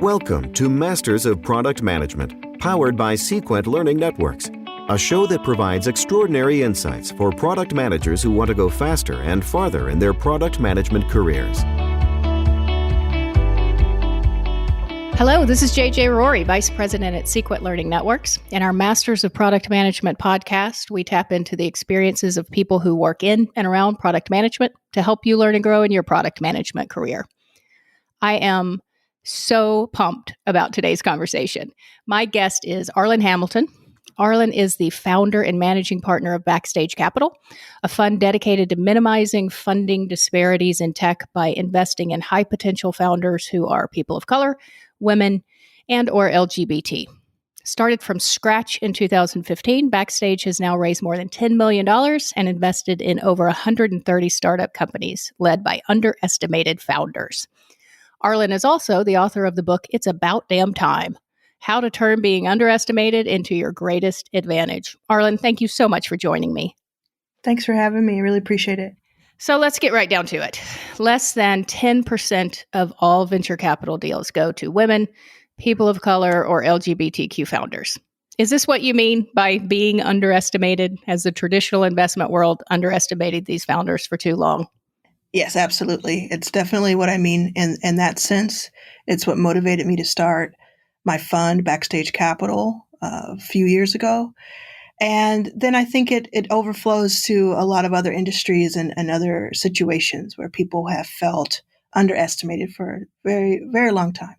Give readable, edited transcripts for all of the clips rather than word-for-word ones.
Welcome to Masters of Product Management, powered by Sequent Learning Networks, a show that provides extraordinary insights for product managers who want to go faster and farther in their product management careers. Hello, this is JJ Rory, Vice President at Sequent Learning Networks. In our Masters of Product Management podcast, we tap into the experiences of people who work in and around product management to help you learn and grow in your product management career. I am so pumped about today's conversation. My guest is Arlan Hamilton. Arlan is the founder and managing partner of Backstage Capital, a fund dedicated to minimizing funding disparities in tech by investing in high potential founders who are people of color, women, and or LGBT. Started from scratch in 2015, Backstage has now raised more than $10 million and invested in over 130 startup companies led by underestimated founders. Arlan is also the author of the book, It's About Damn Time, How to Turn Being Underestimated into Your Greatest Advantage. Arlan, thank you so much for joining me. Thanks for having me. I really appreciate it. So let's get right down to it. Less than 10% of all venture capital deals go to women, people of color, or LGBTQ founders. Is this what you mean by being underestimated? Has the traditional investment world underestimated these founders for too long? Yes, absolutely. It's definitely what I mean in that sense. It's what motivated me to start my fund, Backstage Capital, a few years ago. And then I think it overflows to a lot of other industries and other situations where people have felt underestimated for a very, very long time.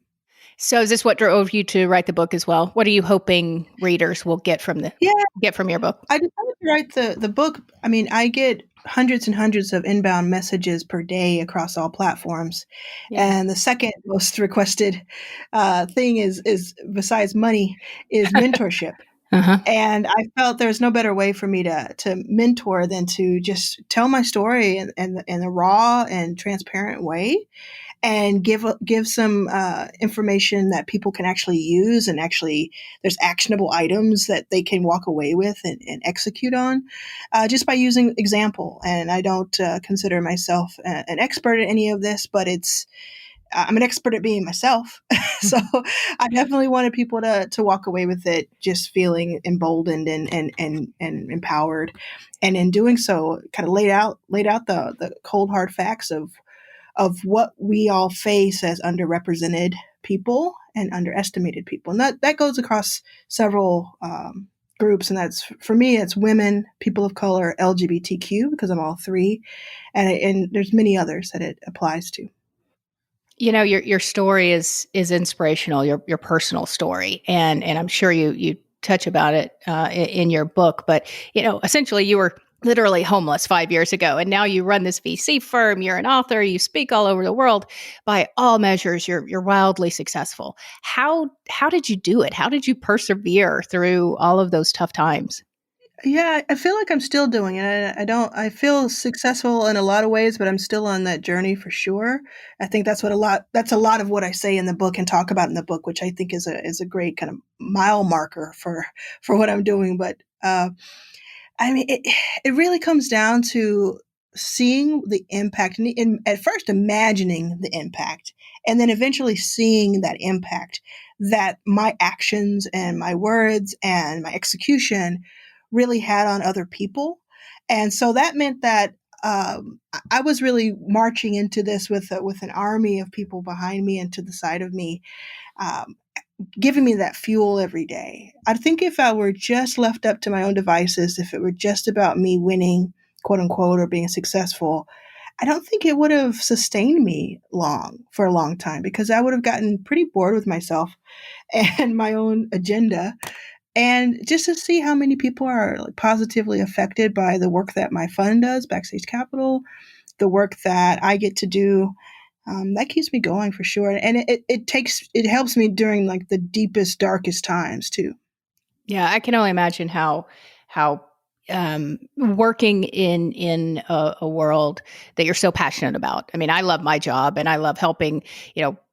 So is this what drove you to write the book as well? What are you hoping readers will get from your book? I decided to write the book. I mean, I get hundreds and hundreds of inbound messages per day across all platforms. Yeah. And the second most requested thing is besides money is mentorship. Uh-huh. And I felt there's no better way for me to mentor than to just tell my story in a raw and transparent way and give some information that people can actually use, and actually there's actionable items that they can walk away with and execute on just by using example. And I don't consider myself an expert at any of this, but I'm an expert at being myself. So I definitely wanted people to walk away with it just feeling emboldened and empowered. And in doing so, kind of laid out the cold hard facts of what we all face as underrepresented people and underestimated people. And that goes across several groups. And that's, for me, it's women, people of color, LGBTQ, because I'm all three. And there's many others that it applies to. You know, your story is inspirational, your personal story. And I'm sure you touch about it in your book. But, you know, essentially you were literally homeless 5 years ago. And now you run this VC firm, you're an author, you speak all over the world. By all measures, you're wildly successful. How did you do it? How did you persevere through all of those tough times? Yeah, I feel like I'm still doing it. I feel successful in a lot of ways, but I'm still on that journey for sure. I think that's a lot of what I say in the book and talk about in the book, which I think is a great kind of mile marker for what I'm doing. But I mean, it really comes down to seeing the impact and at first imagining the impact, and then eventually seeing that impact that my actions and my words and my execution really had on other people. And so that meant that I was really marching into this with an army of people behind me and to the side of me, giving me that fuel every day. I think if I were just left up to my own devices, if it were just about me winning, quote unquote, or being successful, I don't think it would have sustained me for a long time, because I would have gotten pretty bored with myself and my own agenda. And just to see how many people are positively affected by the work that my fund does, Backstage Capital, the work that I get to do, that keeps me going for sure. And it helps me during like the deepest, darkest times too. Yeah, I can only imagine how working in a world that you're so passionate about. I mean, I love my job and I love helping,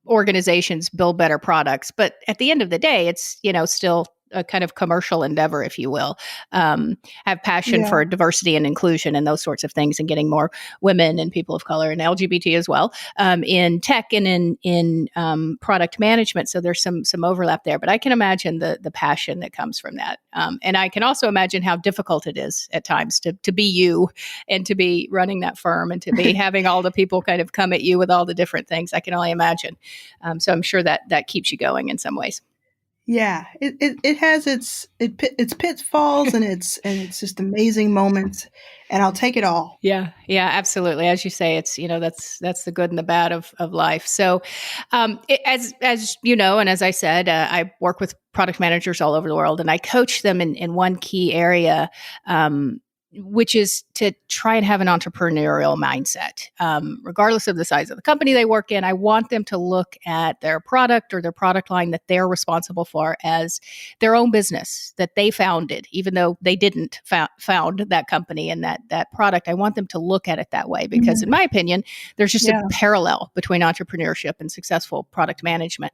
organizations build better products. But at the end of the day, it's, still a kind of commercial endeavor, if you will. Have passion Yeah. for diversity and inclusion and those sorts of things, and getting more women and people of color and LGBT as well in tech and in product management. So there's some overlap there. But I can imagine the passion that comes from that, and I can also imagine how difficult it is at times to be you and to be running that firm and to be having all the people kind of come at you with all the different things. I can only imagine. So I'm sure that keeps you going in some ways. Yeah, it has its pitfalls and it's just amazing moments, and I'll take it all. Yeah, absolutely. As you say, it's that's the good and the bad of life. So, as you know, and as I said, I work with product managers all over the world, and I coach them in one key area. Which is to try and have an entrepreneurial mindset. Regardless of the size of the company they work in, I want them to look at their product or their product line that they're responsible for as their own business that they founded, even though they didn't found that company and that product. I want them to look at it that way because, in my opinion, there's just a parallel between entrepreneurship and successful product management.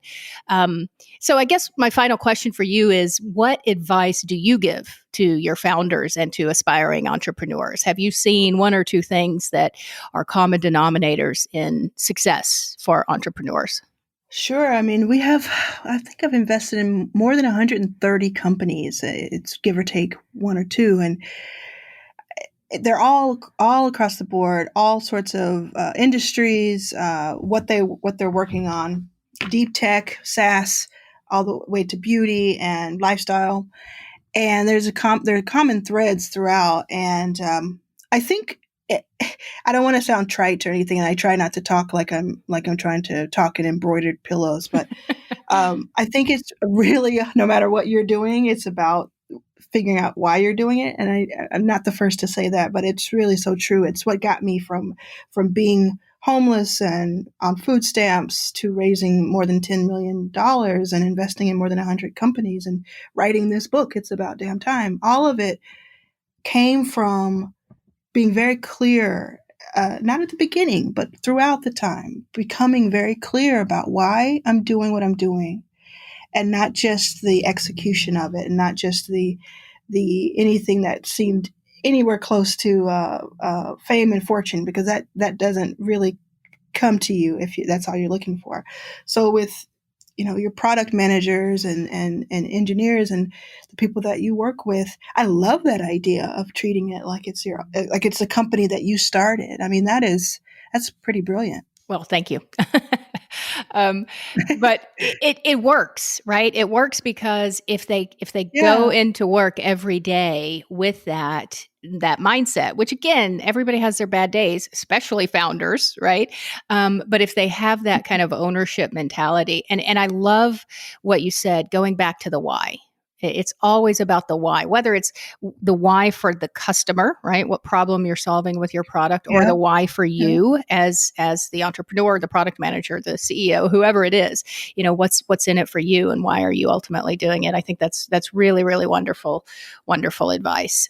So I guess my final question for you is, what advice do you give to your founders and to aspiring entrepreneurs? Have you seen one or two things that are common denominators in success for entrepreneurs? Sure. I mean, I think I've invested in more than 130 companies. It's give or take one or two. And they're all across the board, all sorts of industries, what they're working on, deep tech, SaaS, all the way to beauty and lifestyle. And there are common threads throughout. And I think I don't want to sound trite or anything, and I try not to talk like I'm trying to talk in embroidered pillows. But I think it's really, no matter what you're doing, it's about figuring out why you're doing it. And I'm not the first to say that, but it's really so true. It's what got me from being homeless and on food stamps to raising more than $10 million and investing in more than 100 companies and writing this book. It's about damn time. All of it came from being very clear, not at the beginning, but throughout the time, becoming very clear about why I'm doing what I'm doing, and not just the execution of it, and not just the anything that seemed anywhere close to fame and fortune, because that doesn't really come to you if that's all you're looking for. So with your product managers and engineers and the people that you work with, I love that idea of treating it like it's a company that you started. I mean, that's pretty brilliant. Well, thank you. But it works, right? It works because if they go into work every day with that mindset, which again, everybody has their bad days, especially founders, right? But if they have that kind of ownership mentality, and I love what you said, going back to the why. It's always about the why, whether it's the why for the customer, right? What problem you're solving with your product, or the why for you as the entrepreneur, the product manager, the CEO, whoever it is. What's in it for you, and why are you ultimately doing it? I think that's really, really wonderful advice.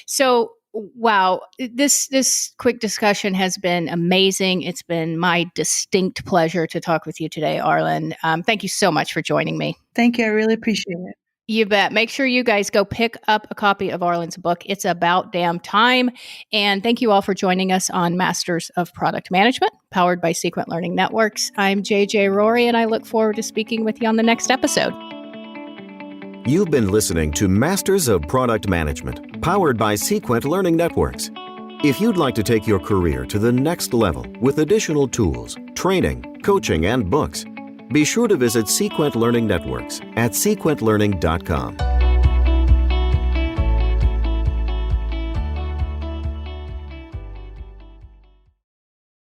So wow, this quick discussion has been amazing. It's been my distinct pleasure to talk with you today, Arlan. Thank you so much for joining me. Thank you. I really appreciate it. You bet. Make sure you guys go pick up a copy of Arlan's book. It's about damn time. And thank you all for joining us on Masters of Product Management, powered by Sequent Learning Networks. I'm JJ Rory, and I look forward to speaking with you on the next episode. You've been listening to Masters of Product Management, powered by Sequent Learning Networks. If you'd like to take your career to the next level with additional tools, training, coaching, and books, be sure to visit Sequent Learning Networks at sequentlearning.com.